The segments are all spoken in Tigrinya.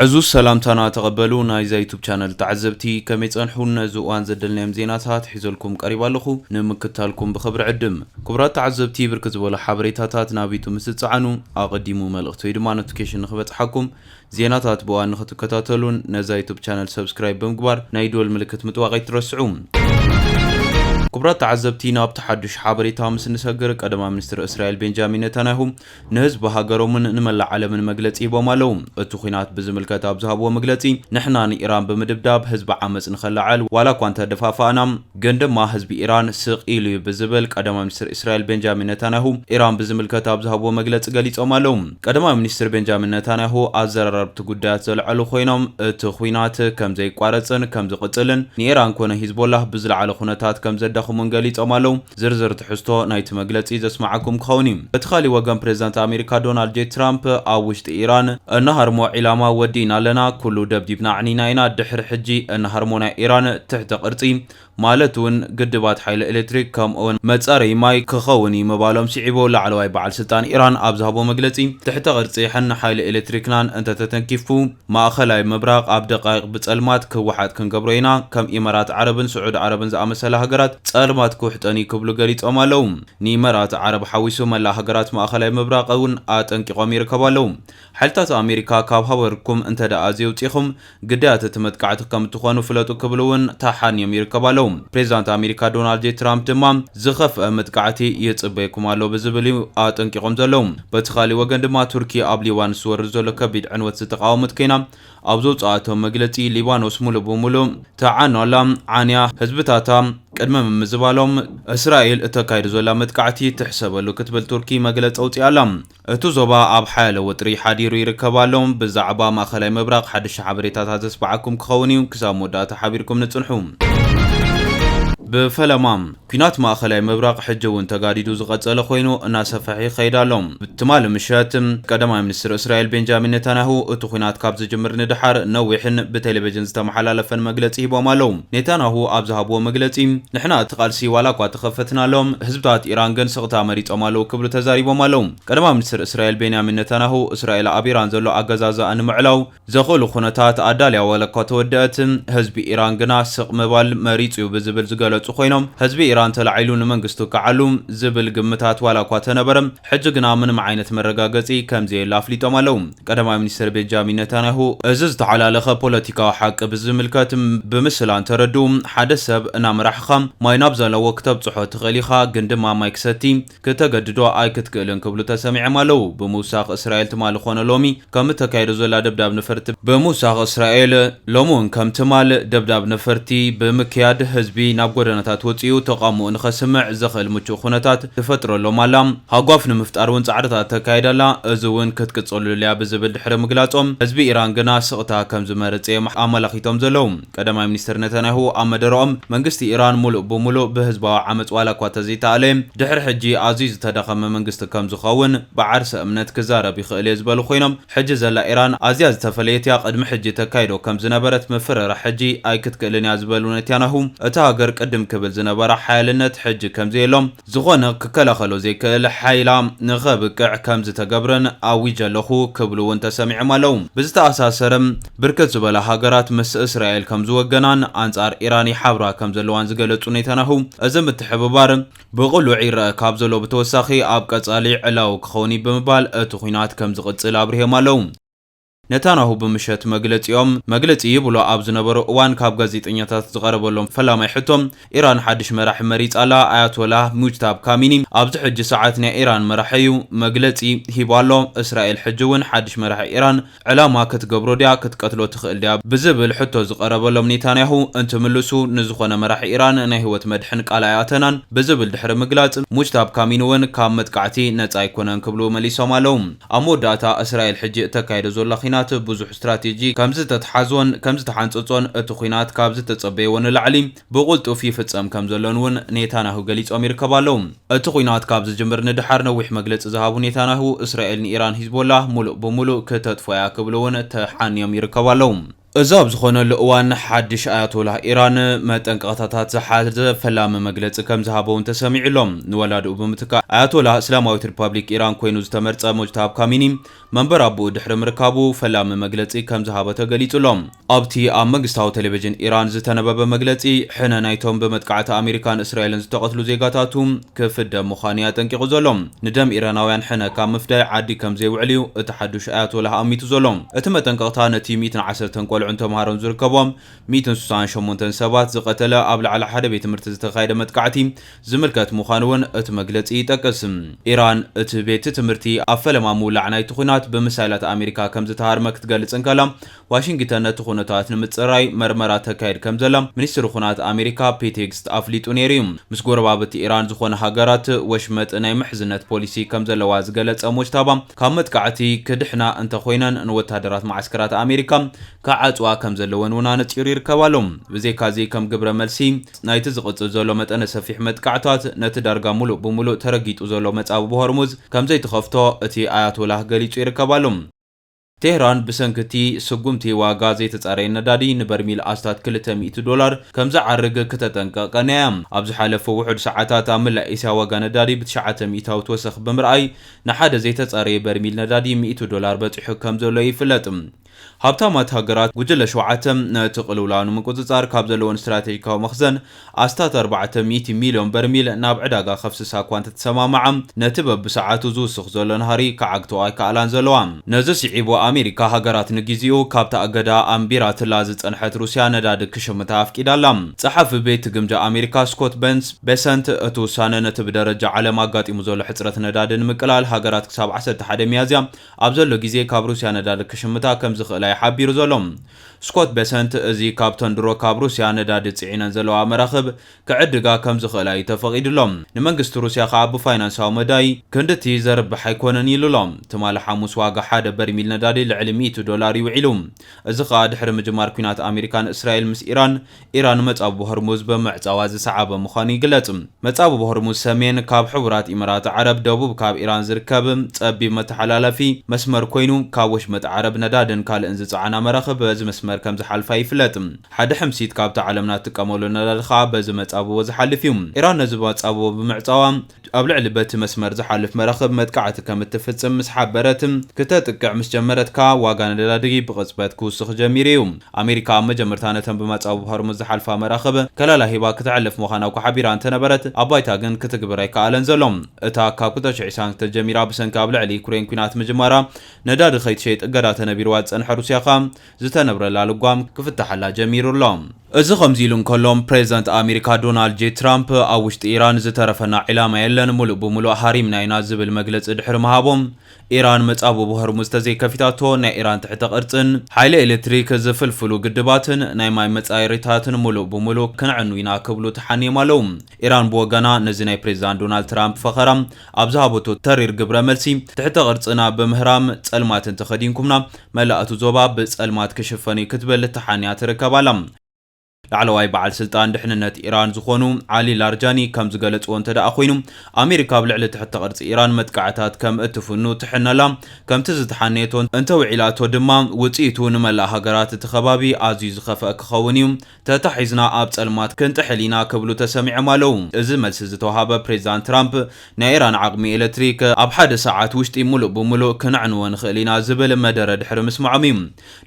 عزوز سلامتنا تقبلوا نايزا يوتيوب channel تعزبتي كم يتصنحون زوان زدلنا مزيناتات حيزلكم قريبا لخو نمكتالكم بخبر عدم كبرات تعزبتي بركز ولا حبريتاتات نابيتو مستعانو اقدموا ملغتو يدما نوتيفيكيشن نخبت حكم زيناتات بوان نخطو كتاتلون نايزا يوتيوب channel سبسكرايب بمقبار نايدول ملكت متواغي ترسعون كبرات تعزبتي ناب تحدش حابريتا مسنسهجر قدما منستر اسرائيل بنجامين نتنياهو نهزب هاجرومن نملع علمن مغلصي بمالوم اتخينات بزملكت ابزهبو مغلصي نحنا ايران بمدبداب حزب عمص نخلعل ولا كوانت دفافانا گندما حزب ايران سقيل بزبل قدما منستر اسرائيل بنجامين نتنياهو ايران بزملكت ابزهبو مغلص غليصومالوم قدما منستر بنجامين نتنياهو ازرربت ጉዳያት ዘልዓሉ ኮይኖም اتخينات كم زي قارصن كم زقصلن نيران كونه حزب الله بزلعل خنتات كم زد خمون غليصوم አለው ዝርዝር ትሕዝቶ ናይቲ መግለጺ ዘስማዓኩም ከሆኒ በትኻሊ ወገን ፕሬዝዳንት አሜሪካ ዶናልድ ጄ ትራምፕ ኣብ ውሽጢ ኢራን እነሃርሞ ዒላማ ወዲና ኣለና ኩሉ ደብዲብና ዕኒና ኢና ድሕሪ ሕጂ እነሃርሞና ኢራን ትሕተ ቅርጺ ማለቱን ግድባት ኃይል ኤሌክትሪክ ከምኦን መጻረይ ማይ ክኸውን ይመባሎም ሲዒቦ ላዕለዋይ በዓል ስልጣን ኢራን ኣብ ዝሃቦ መግለጺ ትሕተ ቅርጺ ሕና ኃይል ኤሌክትሪክናን እንተተተንኪፉ ማእኸላይ መብራቕ ኣብ ደቃይቕ ብጸልማት ክወሓት ክንገብሮ ኢና ከም ኢማራት ዓረብን ስዑድ ዓረብን ዝኣመሰለ ሃገራት ጸልማት ኩሕጠኒ ክብሉ ገሊጾም ኣለው ንኢማራት ዓረብ ሓዊሱ መላ ሃገራት ማእኸላይ መብራቕውን ኣጠንቂቖም ይርከቡ ኣለው ሓይልታት ኣሜሪካ ካብ ሃገርኩም እንተደኣ ዘውፂኹም ግዳያት ትመጥቃዕቲ ከም ትኾኑ ፍለጡ ክብሉውን ታሓንዮም ይርከቡ ኣለው ፕሬዝዳንት አሜሪካ ዶናልድ ጄ ትራምፕ ድማ ዝኸፍአ መጥቃዕቲ ይጽበይኩም ኣሎ ብዝብል ኣጠንቂቖም ዘለው በትኻሊ ወገን ድማ ቱርኪ ኣብ ሊባኖስ ዝወርድ ዘሎ ከቢድ ዕንወት ዝተቃወመት ኮይና ኣብ ዘውፅኣቶም መግለጺ ሊባኖስ ሙሉእ ብሙሉእ ተዓንዋላ ዓንያ ህዝብታታ ቅድመ ምዝባሎም እስራኤል እተካይድ ዘላ መጥቃዕቲ ትሕሰበሉ ክትብል ቱርኪ መግለጽ ኣውፅኣላ እቲ ዞባ ኣብ ሓያለ ወጥሪ ሓዲሩ ይርከባሎም ብዛዕባ ማእኸላይ መብራቕ ሓድሽ ሓበሬታታት ዘስባዓኩም ክኸውን እዩ ክሳብ መወዳእታ ሓቢርኩም ንጽንሑ بفلمام كينات ماخلاي مبراق حجون تغاديدو زقصله خوينو اناسفحي خيدالوم بتمال مشاتم قدما منستر اسرائيل بنجامين نتنياهو اتو كينات كاب زجمر ندحر نوحن بتلفزيون استمحلالفن مغلصي بمالوم نتنياهو ابزهبو مغلصي نحنا تقالسي والا كوا تخفتنا لهم حزبات ايران گن سقطا مريصومالو كبلو تزاريبو مالوم قدما منستر اسرائيل بنيامين نتنياهو اسرائيل ابيران زلو اغزازا انمعلاو زخلو خنتات اداليا ولا كوتودات حزب ايران گنا سق مبال مريصيو بزبل زغلو خوينوم حزب ايران تلعيلون منغستو كعلوم زبل گمتات والا كواتنا برم حجغنا من معينت مرغاغصي كمزي لافليطوم አለው ቀዳማዊ ሚኒስትር ቤንጃሚን ነታንያሁ እዝዝ ተዓላለኸ ፖለቲካዊ ሓቅ ብዝምልከት ብምስላን ተረዱ ሓደ ሰብ እናምራሕኻም ማይናብ ዘለዎ ክተብ ጽሖ ትኸሊኻ ግን ድማ ማይክሰቲ ከተገድዶ ኣይክትክእልን ክብሉ ተሰሚዖም አለው በሙሳኽ እስራኤል ትማል ኾነ ሎሚ ከም ተካይዶ ዘላ ደብዳብ ነፈርቲ በሙሳኽ እስራኤል ሎሙን ከም ትማል ደብዳብ ነፈርቲ በመክያድ ህዝቢ ናብ ጎደናታት ወጽዩ ተቃሙ እንኸስምዕ ዘኽእል ምቹ ኹነታት ተፈጥሮሎም አላ ሃጓፍ ንምፍጣርን ጻዕዳታት ተካይዳላ እዝውን ክትቅጽሉ ሊያ ብዝብል ድሕረ ምግላጾም ህዝቢ ኢራን ገና ስቕታ ከም ዝመረጽ ኣመላኺቶም ዘለው ቀዳማይ ሚኒስትር ነታንያሁ ኣመደሮም መንግስቲ ኢራን ሙሉእ ብሙሉእ ብህዝባዊ ዓመጽ ዋላ እኳ ተዘይተኣለ ድሕሪ ሕጂ ኣዝዩ ዝተዳኸመ መንግስቲ ከም ዝኸውን ብዓርሰ እምነት ክዛረብ ይኽእል እዩ ዝበሉ ኮይኖም ሕጂ ዘላ ኢራን ኣዝያ ዝተፈለየትያ ቅድሚ ሕጂ ተካይዶ ከም ዝነበረት ምፍረራ ሕጂ ኣይክትክእልን እያ ዝበሉ ነታንያሁ እታ ሃገር ቅድም ክብል ዝነበራ ሓያልነት ሕጂ ከም ዘየሎም ዝኾነ ክከላኸሎ ዘይክእል ሓይላ ንኸብቅዕ ከም ዝተገብረን ኣዊጀለኹ ክብሉውን ተሰሚዖም ኣለው ብዝተኣሳሰረም ብርክት ዝበለ ሃገራት ምስ እስራኤል ከም ዝወገናን ኣንጻር ኢራን ይሓብራ ከም ዘለዋን ዝገለጹ ነታንያሁ እዚ ምትሕብባር ብቕሉዕ ይረአ ካብ ዘሎ ብተወሳኺ ኣብ ቀጻሊ ዕላው ክኸውን ብምባል እቲ ኩናት ከም ዝቕጽል ኣብርሂም ኣለው ነታንያሁ ብምሸት መግለጺ ይብሎ ኣብ ዝነበሩ እዋን ካብ ጋዜጠኛታት ዝቐረበሎም ፈላማይ ሕቶም ኢራን ሓድሽ መራሒ መሪጻላ ኣያቶላ ሙጅታብ ካሚኒ ኣብዚ ሕጂ ሰዓት ናይ ኢራን መራሒዩ መግለጺ ሂባሎ እስራኤል ሕጂውን ሓድሽ መራሒ ኢራን ዕላማ ክትገብሮ ድያ ክትቀትሎ ትኽእል ድያ ብዝብል ሕቶ ዝቐረበሎም ነታንያሁ እንትምልሱ ንዝኾነ መራሒ ኢራን ናይ ህይወት መድሕን ቃል ኣያተናን ብዝብል ድሕሪ ምግላጽ ሙጅታብ ካሚኒውን ካብ መጥቃዕቲ ነጻ ኣይኮነን ክብሉ መሊሶም ኣለው ኣብ መወዳእታ እስራኤል ሕጂ ተካይዶ ዘሎ ኺናት ብዙሕ ስትራቴጂ ከምዝ ተተሓዞን ከምዝ ተሓንጽጾን እቲ ኺናት ካብዝ ተጸበየውን ላዕሊ ብቁልጡፍ ይፍጸም ከም ዘለውን ነታንያሁ ገሊጾም ይርከቡ ኣለው እቲ ኺናት ካብ ዝጅምር ንድሓር ነዊሕ መግለጺ ዝሃቡ ነታንያሁ እስራኤል ንኢራን ሂዝቦላ ሙሉእ ብሙሉእ ከተጥፍያ ክብሉውን ተሓንዮም ይርከቡ ኣለው እዛብ ዝኾነሉ እዋን ሓድሽ ኣያቶላህ ኢራን መጠንቀቕታታት ዝሓዘ ፈላሚ መግለፂ ከም ዝሃበውን ተሰሚዑሎም ንወላድኡ ብምትካ ኣያቶላህ እስላማዊት ሪፐብሊክ ኢራን ኮይኑ ዝተመርፀ ሙጅታብ ካሚኒ መንበር ኣቦኡ ድሕሪ ምርካቡ ፈላሚ መግለፂ ከም ዝሃበ ተገሊጹሎም ኣብቲ ኣብ መንግስታዊ ቴሌቪዥን ኢራን ዝተነበበ መግለፂ ሕነ ናይቶም በመጥቃዕቲ ኣሜሪካን እስራኤልን ዝተቐትሉ ዜጋታቱ ክፍደም ምዃኑ ያጠንቂቑ ዘሎም ንደም ኢራናውያን ሕነ ካብ ምፍዳይ ዓዲ ከም ዘይውዕል እዩ እቲ ሓድሽ ኣያቶላህ ኣሚቱ ዘሎም እቲ መጠንቀቕታ ነቲ 110 ቆልዑ ተማሃሮን ዝርከቦም 168 ሰባት ዝቀተለ ኣብ ላዕሊ ሓደ ቤት ትምህርቲ ዝተኻየደ መጥቃዕቲ ዝምልከት ምዃኑን እቲ መግለፂ ይጠቅስ ኢራን እቲ ቤት ትምህርቲ ኣብ ፈለማ ምውላዕ ናይቲ ኩናት ብምሳይላት ኣሜሪካ ከም ዝተሃርመ ክትገልጽ እንከላ ዋሽንግተን ነቲ ኩነታት ንምጽራይ መርመራ ተካይድ ከም ዘላ ሚኒስትር ኩናት ኣሜሪካ ፔት ሄግስት ኣፍሊጡ ነይሩ ምስ ጎረባብቲ ኢራን ዝኾነ ሃገራት ወሽመጥ ናይ ምሕዝነት ፖሊሲ ከም ዘለዋ ዝገለጸ ሙጅታባ ካብ መጥቃዕቲ ክድሕና እንተኮይነን ንወታደራት ማዓስከራት ኣሜሪካ ከዓጽዋ ከም ዘለወን ውና ነጽሩ ይርከባሎም ብዘይካዚ ከም ግብረ መልሲ ናይቲ ዝቕጽል ዘሎ መጠነ ሰፊሕ መጥቃዕታት ነቲ ዳርጋ ሙሉእ ብሙሉእ ተረጊጡ ዘሎ መጻብ በሆርሙዝ ከም ዘይተኸፍቶ እቲ ኣያቶላህ ገሊጹ ይርከባሎም ቴህራን ብሰንክቲ ስጉምቲ ዋጋ ዘይተጻረየ ነዳዲ ንበርሚል ኣስታት $200 ከም ዝዓርግ ከተጠንቀቕ ነያ ኣብ ዝሓለፈ ውሑድ ሰዓታት ኣብ መላእ እስያ ዋጋ ነዳዲ ብ900 ተወሰኽ ብምርኣይ ንሓደ ዘይተጻረየ በርሚል ነዳዲ $100 በፂሑ ከም ዘሎ ይፍለጥ ሃብታማት ሃገራት ጉጅለ 7 ነቲ ቅልውላው ንምቁጽጻር ካብ ዘለዎን ስትራቴጂካዊ መኽዘን ኣስታት 400 ሚልዮን በርሚል ናብ ዕዳጋ ከፍስሳ እኳ እንተተሰማምዓ ነቲ በብሰዓቱ ዝውስኽ ዘሎ ናህሪ ከዓግቶ ኣይከኣላን ዘለዋ ነዚ ስዒቡ ኣሜሪካ ሃገራት ንግዚኡ ካብቲ ኣገዳ ኣንቢራ ትላ ዝጸንሐት ሩስያ ነዳዲ ክሽምታ ኣፍቂዳላ ጸሓፊ ቤት ግምጃ ኣሜሪካ ስኮት ቤሰንት እቲ ውሳነ ነቲ ብደረጃ ዓለም ኣጋጢሙ ዘሎ ሕጽረት ነዳዲ ንምቅላል ሃገራት ክሳብ 11 ሚያዝያ ኣብ ዘሎ ግዜ ካብ ሩስያ ነዳዲ ክሽምታ ከም ዝኽእላ ሓቢሩ ዘሎም ስኮት ቤሰንት እዚ ካብተን ድሮ ካብ ሩስያ ነዳዲ ጽዒነን ዘለዋ መራኽብ ክዕድጋ ከም ዝኽእላ ተፈቒድሎም ንመንግስቲ ሩስያ ከዓ ብፋይናንሳዊ መዳይ ክንድቲ ዘርብሕ ኣይኮነን ኢሉሎም ትማሊ ሓሙስ ዋጋ ሓደ በርሚል ነዳዲ ልዕሊ $100 ይውዒሉ እዚ ከዓ ድሕሪ ምጅማር ኩናት ኣሜሪካን እስራኤል ምስ ኢራን መጻብ በሆርሙዝ ብምዕጻዋ ዝሰዓበ ምዃኑ ይግለጽ መጻብ በሆርሙዝ ሰሜን ካብ ሕቡራት ኢሚራት ዓረብ ደቡብ ካብ ኢራን ዝርከብ ጸቢብ መተሓላለፊ መስመር ኮይኑ ካብ ወሽመጥ ዓረብ ነዳድን ካልእን ዝጸዓና መራኽብ በዚ መስመር ከም ዝሓልፋ ይፍለጥ ሓደ ሕምሲት ካብቲ ዓለምና ትጥቀመሉ ነዳዲ ከዓ በዚ መጻብቦ ዝሓልፍ እዩ ኢራን ነዚ መጻብቦ ብምዕጻዋ ኣብ ልዕሊ በቲ መስመር ዝሓልፍ መራኽብ መጥቃዕቲ ከም እትፍጽም ምስ ሓበረት ክተጥቅዕ ምስ ጀመረትካ ዋጋ ነዳዲ ብቕጽበት ክውስኽ ጀሚሩ እዩ ኣሜሪካ ኣብ መጀመርታ ነተን ብመጻብ ሆርሙዝ ዝሓልፋ መራኽብ ከላላ ሂባ ክትዕልፍ ምዃና ሓቢራ እንተነበረት ኣባይታ ግን ክትግብር ኣይከኣለን ዘሎም እታ ካብ 2022 ጀሚራ ብሰንኪ ኣብ ልዕሊ ዩክሬን ኩናት ምጅማራ ነዳዲ ከይትሸይጥ እገዳ ተነቢርዋ ዝጸንሐ ሩስያ ዝተነብረላ ልጓም ክፍታሐላ ጀሚሩሎም እዚ ከምዚ ኢሉ እንከሎም ፕሬዚደንት ኣሜሪካ ዶናልድ ጄ ትራምፕ ኣብ ውሽጢ ኢራን ዝተረፈና ዕላማ የለን ሙሉእ ብሙሉእ ሃሪምና ኢና ዝብል መግለፂ ድሕሪ ምሃቦም ኢራን መጻብ በሆርሙዝ ተዘይከፊታቶ ናይ ኢራን ትሕተ ቅርጽን ሓይሊ ኤሌክትሪክ ዝፍልፍሉ ግድባትን ናይ ማይ መጻይሪታትን ሙሉእ ብሙሉእ ክንዕኑ ኢና ክብሉ ተሓኒዮም ኣለው ኢራን ብወገና ነዚ ናይ ፕሬዚደንት ዶናልድ ትራምፕ ፈኸራ ኣብ ዝሃበቶ ተሪር ግብረ መልሲ ትሕተ ቅርጽና ብምህራም ጸልማትን ተኸዲንኩምና መላእቱ ዞባ ብጸልማት ክሽፈኑ ክትብል ተሓንያ ትርከባላ ላዕለዋይ በዓል ስልጣን ድሕንነት ኢራን ዝኾኑ ዓሊ ላርጃኒ ከም ዝገለጽዎ እንተደኣ ኮይኑ ኣሜሪካ ብልዕሊ ትሕተ ቅርጺ ኢራን መጥቃዕታት ከም እትፍኑ ትሕነላ ከምቲ ዝተሓነየቶ እንተውዒላቶ ድማ ውጽኢቱ ንመላእ ሃገራት እቲ ከባቢ ኣዝዩ ዝኸፍአ ክኸውን እዩ ተታሒዝና ኣብ ጸልማት ክንጥሕሊና ክብሉ ተሰሚዖም ኣለው እዚ መልሲ ዝተዋሃበ ፕሬዚዳንት ትራምፕ ናይ ኢራን ዓቕሚ ኤሌክትሪክ ኣብ ሓደ ሰዓት ውሽጢ ሙሉእ ብሙሉእ ክንዕንዎ ንኽእል ኢና ዝብል መደረ ድሕሪ ምስማዖም እዩ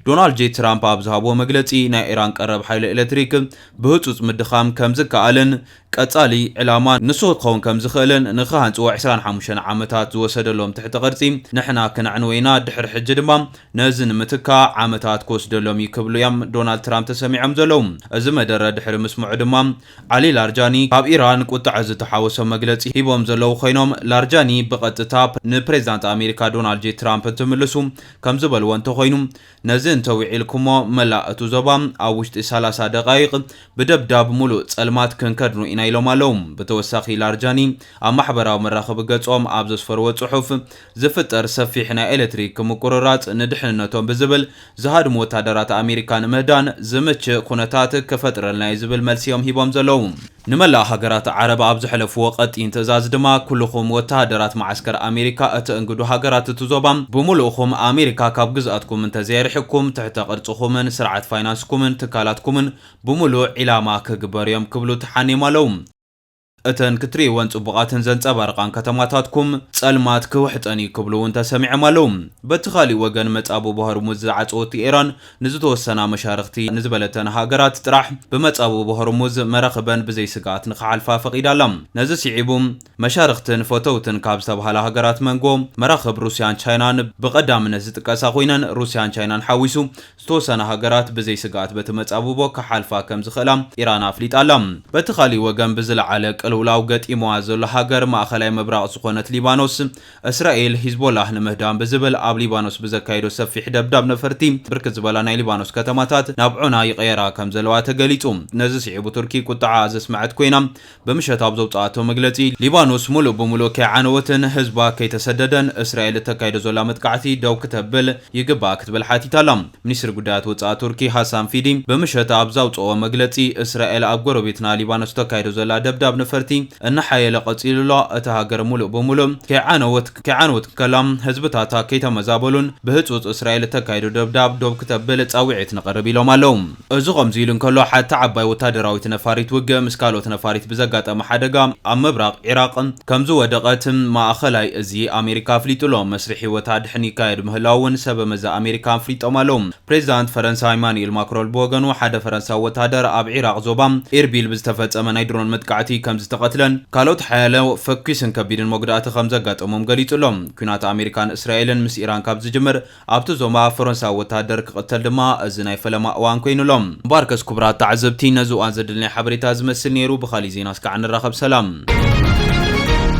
ዶናልድ ጄ ትራምፕ ኣብ ዝሃብዎ መግለጺ ናይ ኢራን ቀረብ ሓይሊ ኤሌክትሪክ ብህጹጽ ምድኻም ከም ዝከኣልን ቀጻሊ ዕላማ ንሱ ክኸውን ከም ዝኽእልን ንኽሃንጽዎ 25 ዓመታት ዝወሰደሎም ትሕቲ ቅርጺ ንሕና ክንዕንዎ ኢና ድሕሪ ሕጂ ድማ ነዚ ንምትካ ዓመታት ክወስደሎም ይክብሉ እዮም ዶናልድ ትራምፕ ተሰሚዖም ዘለው እዚ መደረ ድሕሪ ምስምዑ ድማ ዓሊ ላርጃኒ ካብ ኢራን ቁጣዕ ዝተሓወሶ መግለጺ ሂቦም ዘለው ኮይኖም ላርጃኒ ብቐጥታ ንፕሬዚዳንት ኣሜሪካ ዶናልድ ጄ ትራምፕ እንትምልሱ ከም ዝበልዎ እንተኮይኑ ነዚ እንተውዒልኩሞ መላእቱ ዞባ ኣብ ውሽጢ 30 ደቃይቕ ብደብዳብ ሙሉእ ጸልማት ክንከድኑ ኢና ኢሎም ኣለው ብተወሳኺ ላርጃኒ ኣብ ማሕበራዊ መራኸቢ ገጾም ኣብ ዘስፈርዎ ጽሑፍ ዝፍጠር ሰፊሕ ናይ ኤሌክትሪክ ምቁርራጽ ንድሕንነቶም ብዝብል ዝሃድሙ ወታደራት ኣሜሪካ ንምህዳን ዝምችእ ኩነታት ክፈጥረልና ዝብል መልሲዮም ሂቦም ዘለው نملا هاجرات عرب أبز حلف وقت إنتزاز دما كلهم وتهدرات معسكر أمريكا أتأنجدو هاجرات تزوبام بملؤهم أمريكا كابجزاتكم من تزير حكم تحت قرصكم من سرعة فاينانسكم تكالاتكم بملؤ إلى ما كجبر يوم قبلوا تحني مالهم أتن كتري وانت بقاتن زنت أبرقان كتماتاتكم سألمات كوحتاني كبلو وانت سمع مالوم بتخالي وغن مت أبو بهر مزعات أوتي إيران نزتو السنة مشارختي نزبلتن هاجرات تراح بمت أبو بهر مز مرخبن بزي سقات نخعال فافق إدالم نزس عيبوم مشارختن فوتوتن كابستاب هلا هاجرات منقوم مرخب روسيان تشاينان بقدام نزت كاساخوينن روسيان تشاينان حاويسو ستو سنة هاجرات بزي سقات بتمت أبو بو كحالفا كم زخلام إيران أفليت ألم بتخالي وغن بزل عليك لاوغت إموازل هاجر ما خلاي مبرق سخونة ليبانوس إسرائيل حزبولله نمهدان بزبل أب ليبانوس بزكايدو سفيح دبداب نفرتي بركز بلانا ليبانوس كتماتات نابعونا يغيرا كم زلوات قليتهم نزس عيبو تركي كنت سمعت كوينام بمشهد أبزوطاتو مقلتي ليبانوس ملو بملو كعنوتن حزبا كي تسددن إسرائيل تكايدو زولا متقعتي دو كتبل يقبا كتبل حاتي تالام منيسر قدات وطاعت تركي حسام فيدي بمشهد أبزوطو مقلتي إسرائيل أبقرو بيتنا ليبانوس تكايدو زولا دبداب نفرتي ان حيل قصيل الله اتهاجر ملؤ بملؤ كعنوت كلام حزبتاتا كيتمزابلون بهصوص اسرائيل تكايدو دبداب دوب كتبل ጻውዒት نقرب لهم አለውም እዚ ቆምዚሉን ከሎ ሓታ ዓባይ ወታደራዊት ነፋሪት ውገ ምስካሎት ነፋሪት ብዘጋጠመ ሓደጋ ኣብ ምብራቅ ኢራቅ ከምዚ ወደቀት ማእኸላይ እዚ ኣሜሪካ ፍሊጥሎም መስርሒ ወታድሕኒ ካይድ ምህላውን ሰበብ መዛ ኣሜሪካ ፍሊጦም ኣለውም ፕሬዝዳንት ፈረንሳይ ኢማኑኤል ማክሮን በወገኑ ሓደ ፈረንሳዊ ወታደር ኣብ ኢራቅ ዞባ ኤርቢል ብዝተፈጸመ ናይ ድሮን መጥቃዕቲ ከም ዝተቀትለን ካልኦት ሓያለው ፈኪስን ከቢድን መጉዳእቲ ከም ዘጋጠሞም ገሊጹሎም ኩናት ኣሜሪካን እስራኤልን ምስ ኢራን ካብ ዝጅምር ኣብቲ ዞማ ፈረንሳዊ ወታደር ክቅተል ድማ እዚ ናይ ፈለማ እዋን ኮይኑሎም ባርከስ ኩብራት ተዓዘብቲ ነዚ እዋን ዘድልናይ ሓበሬታ ዝመስል ነይሩ ብኻሊ ዜና እስካዕ ንራኸብ ሰላም